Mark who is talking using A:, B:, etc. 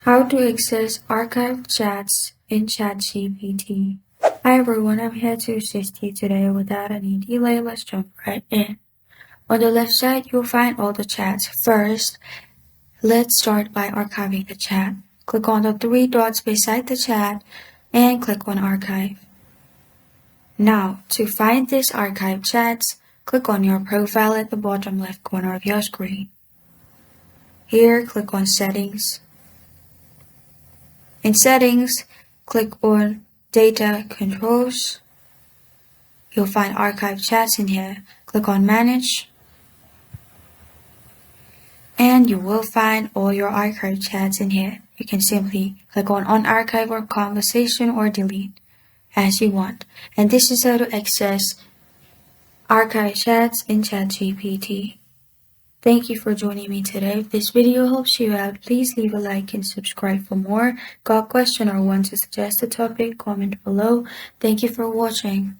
A: How to access archived chats in ChatGPT. Hi everyone, I'm here to assist you today. Without any delay, let's jump right in. On the left side, you'll find all the chats. First, let's start by archiving the chat. Click on the three dots beside the chat and click on Archive. Now, to find this archived chats, click on your profile at the bottom left corner of your screen. Here, click on Settings. In Settings, click on Data Controls. You'll find Archive Chats in here. Click on Manage. And you will find all your archive chats in here. You can simply click on Unarchive or Conversation or Delete as you want. And this is how to access archive chats in ChatGPT. Thank you for joining me today. If this video helps you out, please leave a like and subscribe for more. Got a question or want to suggest a topic? Comment below. Thank you for watching.